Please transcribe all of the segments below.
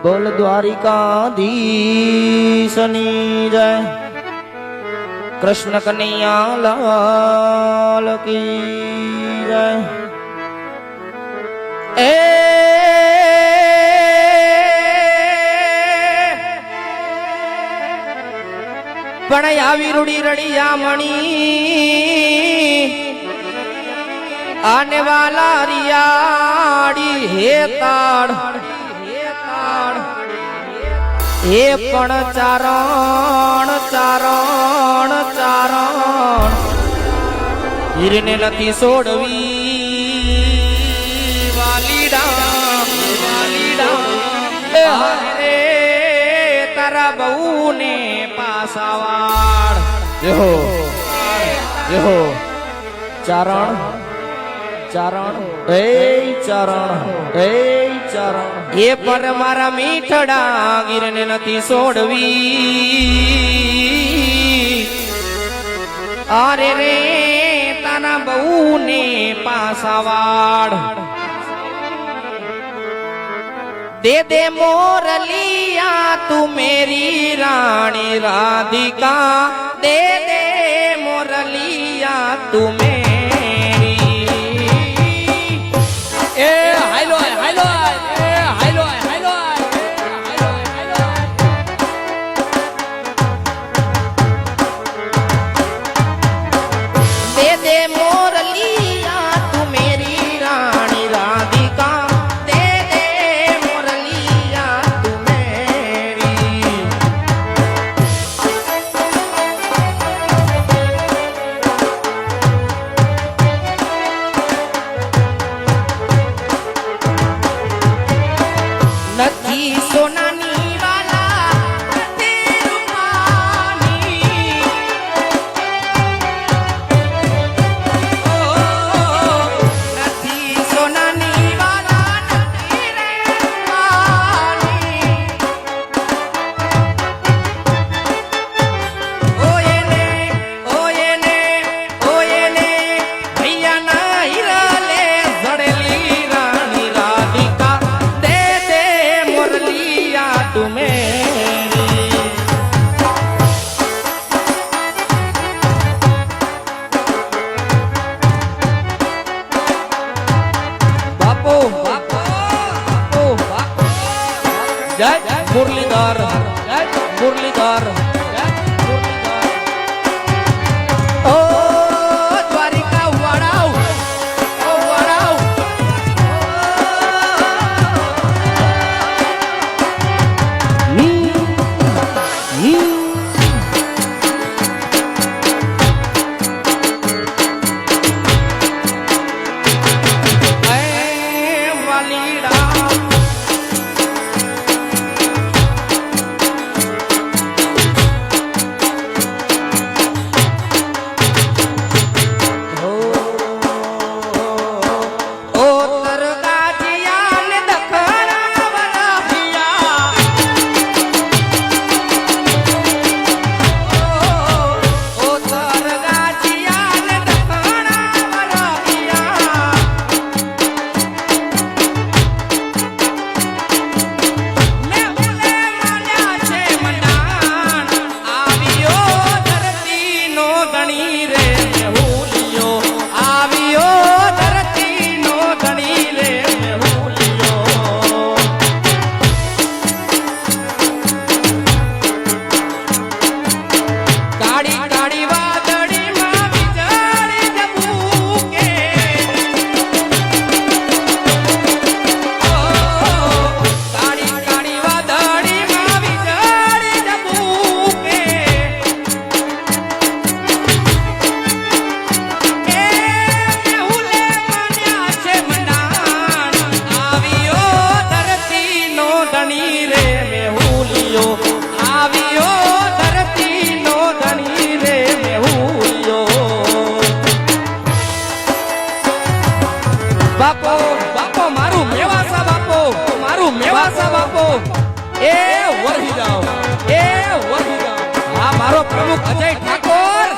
બોલ દ્વારિકાધીશની જય, કૃષ્ણ કનૈયા લાલ કી જય। એ પણ આવી રૂડી રડિયા મણી આને વાલા રિયાડી હે તાડ હે પણ ચારણ ચારણ ચારણ હીરને નથી છોડવી વાલીડા વાલીડા હરે તારા બહુને પાસાવાડ જેહો જેહો ચારણ ચારણ એ ચારણ એ ચારણ એ પર મારા મીઠડા ગીરને નથી છોડવી અરે રે તાના બહુને પાસાવાડ दे दे मोरलिया तू मेरी रानी राधिका दे दे मोरलिया तू मेरी ए हाइलो हाइलो ए हाइलो हाइलो दे दे मोरलिया तू मेरी रानी राधिका નથી સોનાની વાલા નથી રૂપાની નથી સોનાની વાલા નથી રૂપાની ઓયેને ઓયેને ઓયેને ભૈયા ના હિરલે જડેલી રાણી રાધિકા દે દે મોરલિયા તું મેરી બાપો બાપો બાપો બાપો જય મુરલીધર જય મુરલીધર જય મુરલીધર ઓ દ્વારિકા વાળાવ ઓ વાળાવ બાપો બાપો મારું મેવાસા બાપો મારું મેવાસા બાપો એ વરહી જાઓ હા મારો પ્રમુખ અજય ઠાકોર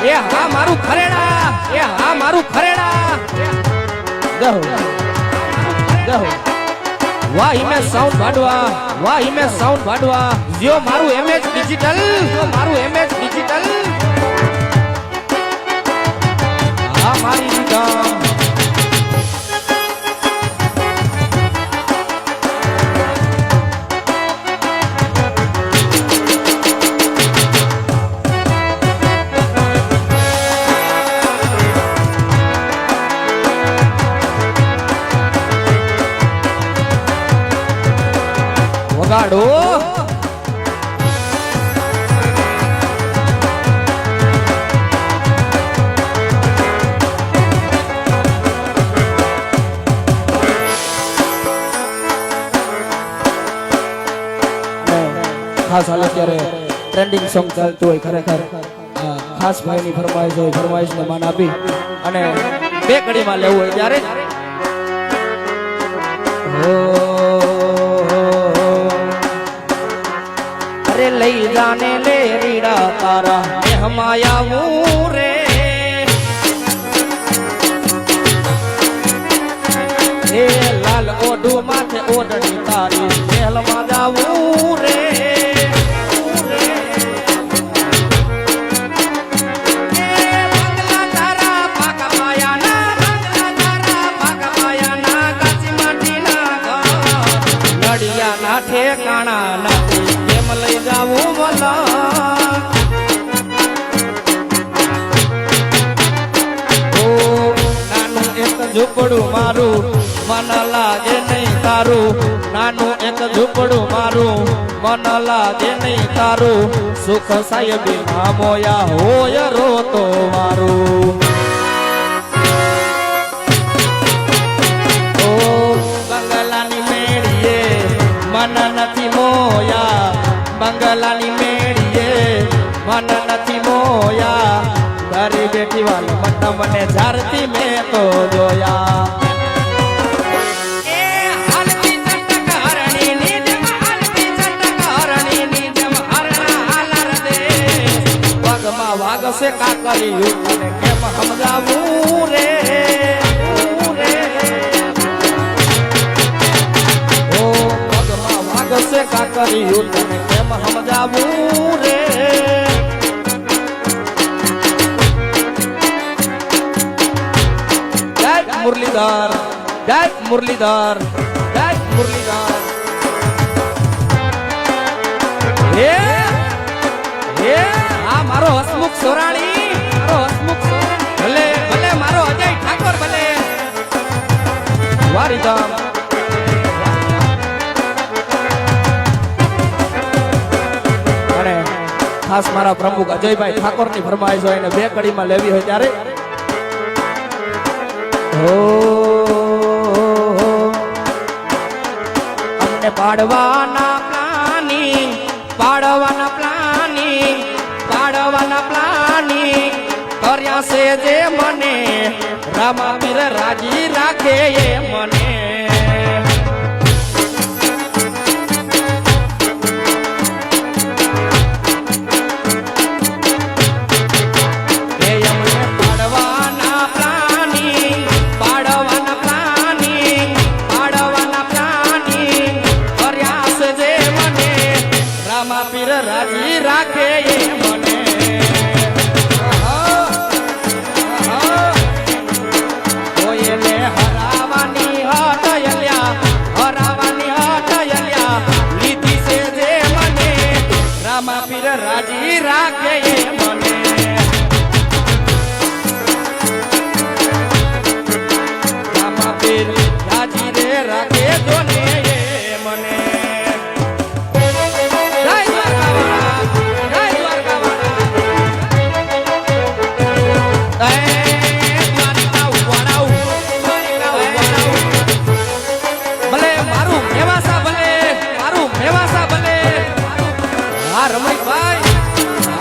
એ હા મારું ખરેડા એ હા મારું ખરેડા ગહો ગહો વાહ હિમેશ સાઉન્ડ ભાડવા, વાહ હિમેશ સાઉન્ડ ભાડવા, જો મારું એમએચ ડિજિટલ, જો મારું એમએચ ડિજિટલ, હા મારી રીધમ. વગાડો ખાસ હાલ અત્યારે ટ્રેન્ડિંગ સોંગ ચાલતું હોય ખરેખર ખાસ ભાઈની ફરમાઈશ હોય, ફરમાઈશને માન આપી અને બે કડીમાં લેવું હોય ત્યારે અરે લઈ જાને લે રીડા તારા મેહમાયાવું રે એ લાલ ઓઢું માથે ઓઢણી તારી મહેલમાં જાવું રે ઠેકાણા નથી કેમ લઈ જાવું બોલા ઓ નાનું એક ઝૂંપડું મારું મન લાગે નહીં તારું, નાનું એક ઝૂંપડું મારું મન લાગે નહીં તારું, સુખ સાહેબી માં મોયા હોય રોતો મારું. ઓ બંગલાની મેળીએ મન નથી મોયા, બંગલાની મેળીએ મન નથી મોયા, તારી બેટી વાલ મત મને ઝારતી મેં તો જોયા. વાગશે કાકરી તને કેમ સમજાવું રે ઓ પગમાં વાગશે કાકરી તને કેમ સમજાવું રે. જય મુરલીધર, જય મુરલીધર, જય મુરલીધર. હે આ મારો હસમુખ સોરાણી, મારો હસમુખ સોરાણી, ભલે ભલે મારો અજય ઠાકોર ભલે વારીધામ. અને ખાસ મારા પ્રમુખ અજયભાઈ ઠાકોર ની ફરમાઈશ હોય ને બે કડીમાં લેવી હોય ત્યારે અમને પાડવાના પ્લાનિંગ, પાડવાના પ્લાનિંગ, પાડવાના પ્લાનિંગ કર્યા છે જે મને રામાપીર રાજી રાખે એ મને. પાડવાના પ્લાનિંગ, પાડવાના પ્લાનિંગ, પાડવાના પ્લાનિંગ કર્યા છે જે મને રામાપીર રાજી રાખે એ મને. કોઈને હરાવાની હટયલ્યા, હરાવાની હટયલ્યા લીધી છે જે મને રામાપીર રાજી રાખે એ મને. રામાપીર રાજી રે રાખે જોને એ મને. ભલે મારું મેવાસા ભલે, મારું મેવાસા ભલે. હા રમણીકભાઈ,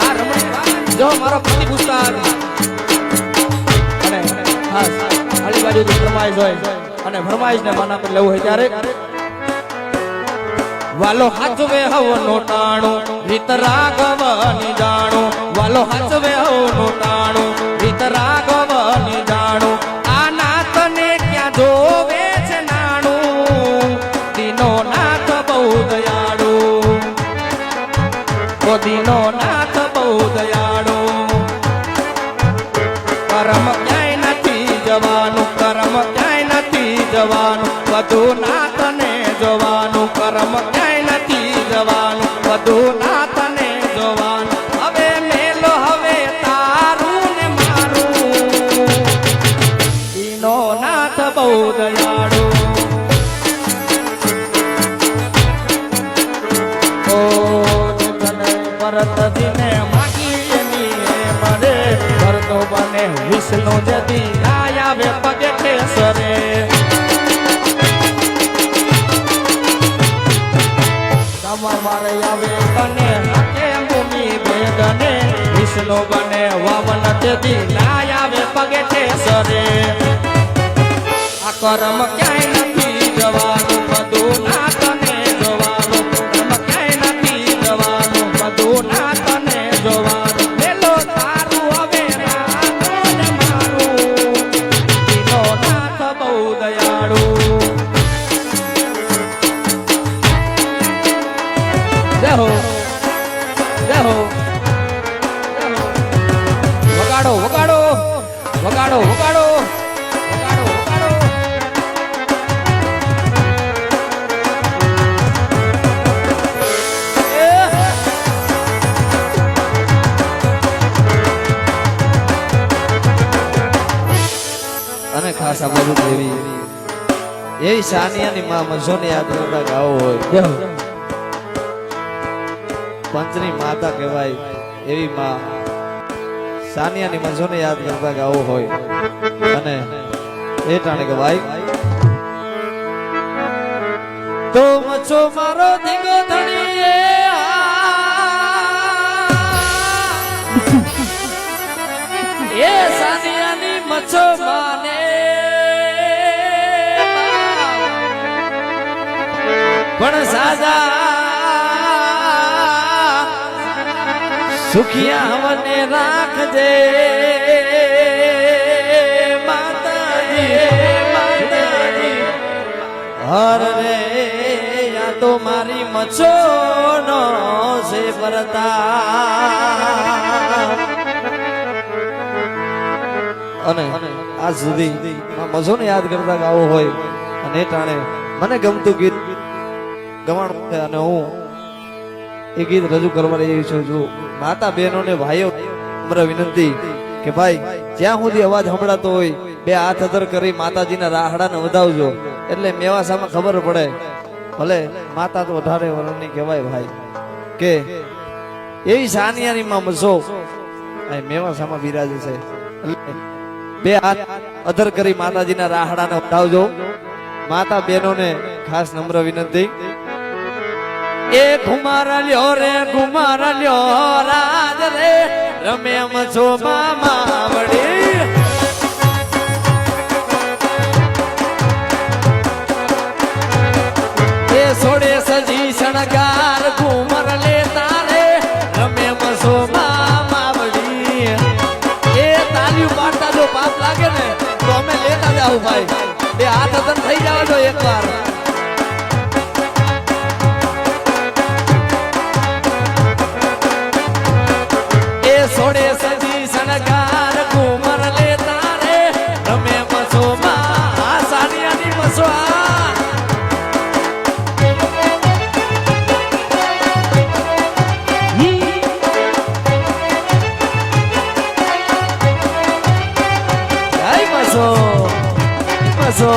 હા રમણીકભાઈ જો મારો પતિ પુસ્તક અને ખાસ આલી બાજુથી ફરમાઈશ હોય અને ફરમાઈશ ને માના પર લેવું હોય ત્યારે વાલો હાચવે હવનો ટાણું રીત રાઘવની જાણું, વાલો હાચવે હવનો ટાણું રીત રાઘવની જાણું. આ નાતને ક્યાં જોવે છે નાણું, દીનો દીનો નાથ બહુ દયાળો કરમ ક્યાંય નથી જવાનું કરમ ક્યાંય નથી જવાનું બધું નાથને જોવાનું કરમ ક્યાંય નથી જવાનું બધું નાથને જોવાનું હવે મેલો હવે તારું ને મારું દીનો નાથ બહુ દયાળો ભરત દિને માગી એની મરે ભરતો બને વિષ્ણુ જદી આવે પગે ઠેસરે મારે આવે કને હાથે ભૂમિ ભેદને વિષ્ણુ બને વામન જદી આવે પગે ઠેસરે આ કરમ ક્યાંય નથી જવાનું બધું નાથને જોવાનું કરમ ક્યાંય નથી જવાનું બધું નાથને જોવાનું મેલો તારું હવે નાથને મારું દીનો નાથ બહુ દયાળુ જય હો જય હો વગાડો વગાડો વગાડો વગાડો અને ખાસ આ બધું એવી સાનિયાની માં મજોને યાદ કરતા ગાવો હોય પંચની માતા કહેવાય એવી માં સાનિયાની મજોને યાદ કરતા ગાવો હોય અને એ ટાણે કે ભાઈ તો મચો મારો ધીંગો ધણીએ એ સાનિયાની મચો માને પણ સાજા સુખિયા મને રાખજે માતાજી હર રે યા તો મારી મચો નો છે પરતા અને આજ સુધી મજોને યાદ કરતા ગાવો હોય અને એ ટાણે મને ગમતું ગીત ગવાણું છે અને હું એ ગીત રજૂ કરવા રહી છું જો માતા બહેનો ને ભાઈઓ નમ્ર વિનંતી કે ભાઈ જ્યાં સુધી અવાજ સંભળાતો હોય બે હાથ અધર કરી માતાજીના રાહડાને વધાવજો એટલે મેવાસામાં ખબર પડે ભલે માતા તો 18 વર્ષની કહેવાય ભાઈ કે એવી સાનિયાની માં મસો મેવાસામાં બિરાજે છે બે હાથ અધર કરી માતાજીના રાહડાને વધાવજો માતા બહેનોને ખાસ નમ્ર વિનંતી એ ઘુમાર લ્યો રે ઘુમાર લ્યો રાજ રે રમે મચો મામા વડી એ સોડે સજી શણગાર ઘુમર લેતા રે રમે મચો મામા વડી એ તાલીઓ પાડતા જો પાપ લાગે ને તો અમે લેતા જાવ ભાઈ બે હાથ અદન થઈ જાવ જો એકવાર સોડે સજી શણગાર ઘુમર લેતા રે રમે મસો માં સાનિયાની મસો મસો મસો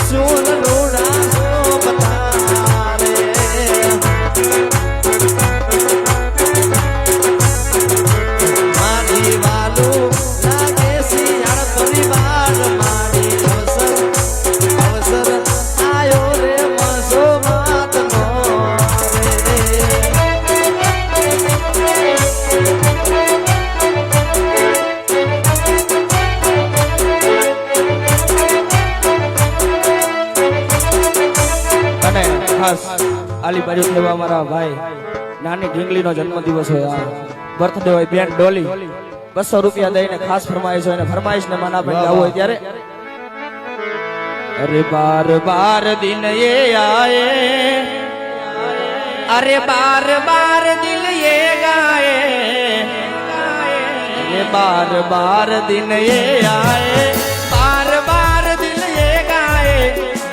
સુર લોડા શોભતા રે મારી વાલું લાગે શિયાળ પરિવાર મારી અવસર આયો રે મસો માતનો અને ખાસ આલી બાજુ થવા મારા ભાઈ નાની ઢીંગલીનો જન્મદિવસ હોય આ બર્થડે હોય બેન ડોલી 200 રૂપિયા દઈને ખાસ ફરમાઈશ હોય અને ફરમાઈશ ને માના ભાઈ આવું હોય ત્યારે અરે બાર બાર દિન ये आए अरे बार बार दिल ये गाए अरे बार बार दिन ये आए बार बार दिल ये गाए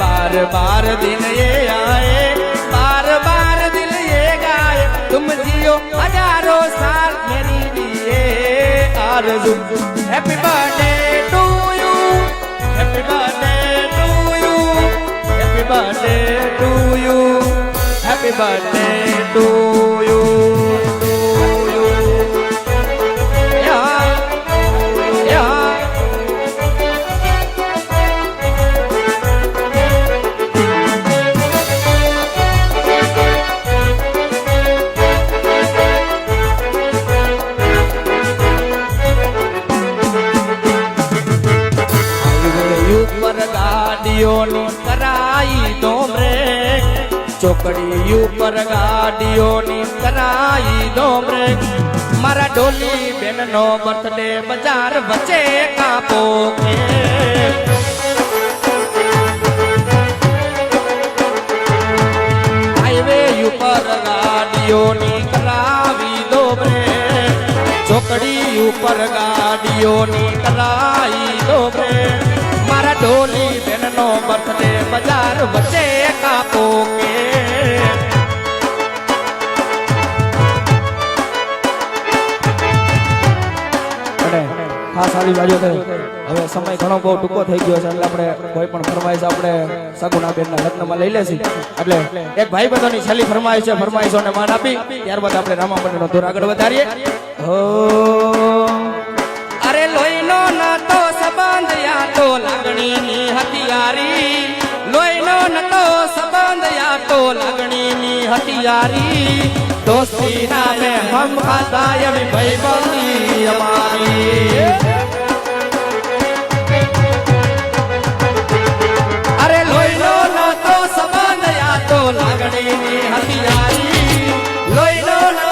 बार बार दिन ये आए बार बार दिल ये गाए तुम जियो हजारों साल मेरी लिए आरज़ू happy birthday to you happy birthday to you happy birthday to you happy birthday to you ઉપર ગાડીઓની કરાઈ દો બ્રેક ચોકડી ઉપર ગાડીઓની કરાઈ દો બ્રેક મારા ડોલી બેનનો બર્થડે બજાર વચ્ચે કાપો કે હાઈવે ઉપર ગાડીઓની કરાવી દો બ્રેક ચોકડી ઉપર ગાડીઓની કરાઈ દો બ્રેક મારા ડોલી બેનનો બર્થડે બજાર વચ્ચે કાપો કે ખાસ આવી બાજુ હવે સમય ઘણો બહુ ટૂંકો થઈ ગયો છે એટલે આપણે કોઈ પણ ફરમાઈશ આપણે સગુણાબેનના લગ્નમાં લઈ લેશી એટલે એક ભાઈ બંધોની છેલ્લી ફરમાઈશ છે ફરમાઈશોને માન આપી ત્યારબાદ આપણે રામા મંડળનો દોર આગળ વધારીએ હો અરે લોહીનો નતો સંબંધ યા તો લાગણીની હથિયારી લોહીનો નતો સંબંધ યા તો લાગણીની હથિયારી દોસ્તી નામે હમ ખાતા એવી ભાઈબંધી અમારી અરે લોહીનો નતો સંબંધ યા તો લાગણીની હથિયારી લોહીનો નતો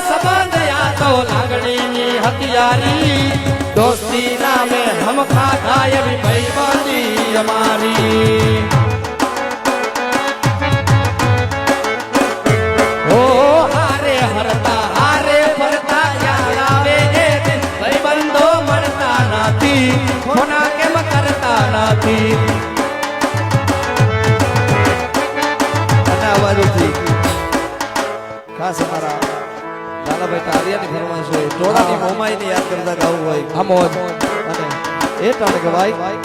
સંબંધ યા તો લાગણીની હથિયારી दोस्ती नामे हम खाता एवी भाईबंधी हमारी ओ हारे हरता हारे फरता याद आवे ए दिन भाईबंधो मरता नाथी होना केम करता नाथी અનાવાજુથી ખાસ અમારા લાલાભાઈ તારિયાની ફરમાઈશ હોય ટોળાની મોમાઈને યાદ કરતા ગાવું હોય આમોદ અને એ ટાણે કે ભાઈ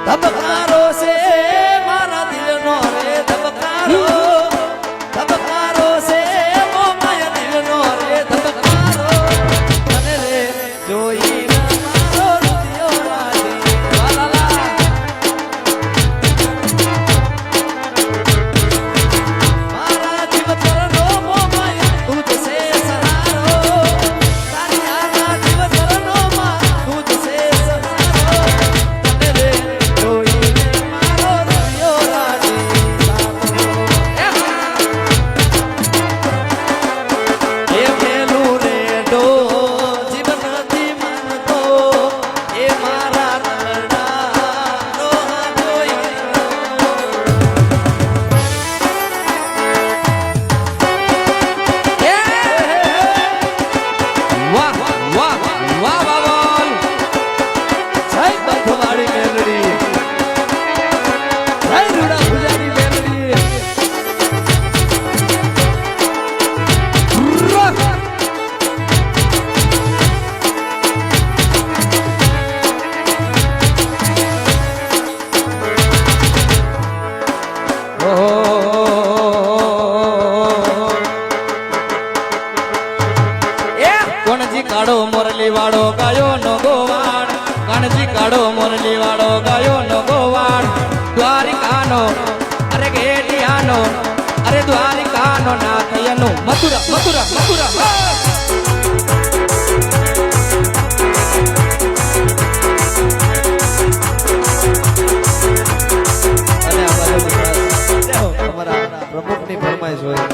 ધબકારો છે મારા દિલનો રે ધબકારો ધબકારો છે મોમાયા દિલનો રે ધબકારો અને રે જોઈ મારો રુદિયો રાજી વાલાલા મારા જીવ પરનો મોમાયા તું જ છે સહારો તારી આના જીવ પરનો માં તું જ છે સહારો અને રે જોઈ વાળો ગાયો નો ગોવાણ કાનજી કાળો મોરલી વાળો ગાયો નો ગોવાણ દ્વારિકાનો અરે ગેડિયાનો અરે દ્વારિકાનો નાથ એનો મથુરા મથુરા મથુરા અને આ બાજુ અમારા પ્રમુખની ફરમાઈશ હોય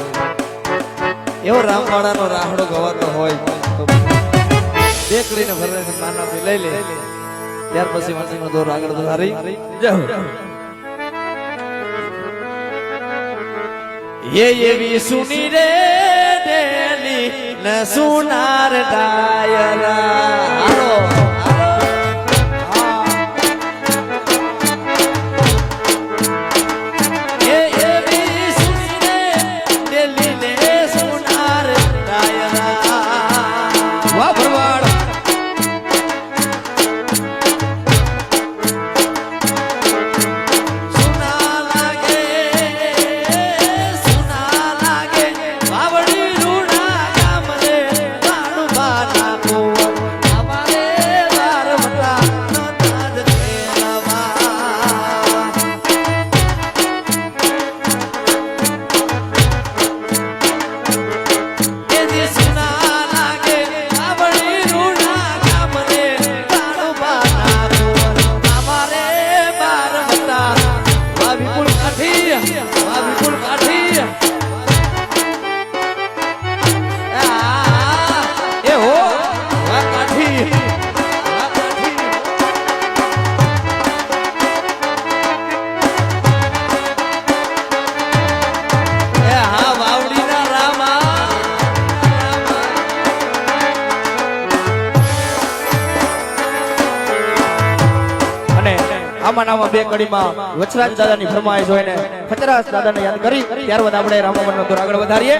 એવો રામવાડાનો રાહડો ગવાતો હોય તો દેખડીને ફરમાઈશ માનવથી લઈ લે ત્યાર પછી વંશીનો દોર આગળ વધારી એવી સુની રે ડેલી ન સુનાર ડાયરા હાલો આમાં બે કડીમાં વચરાજ દાદાની ફરમાઈશ હોય ને ફચરાજ દાદાને યાદ કરી ત્યારબાદ આપણે રામમનનો દોર આગળ વધારીએ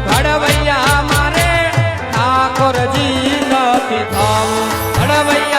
ઘડવૈયા મારે ઠાકોરજી નથી થાવું ઘડવૈયા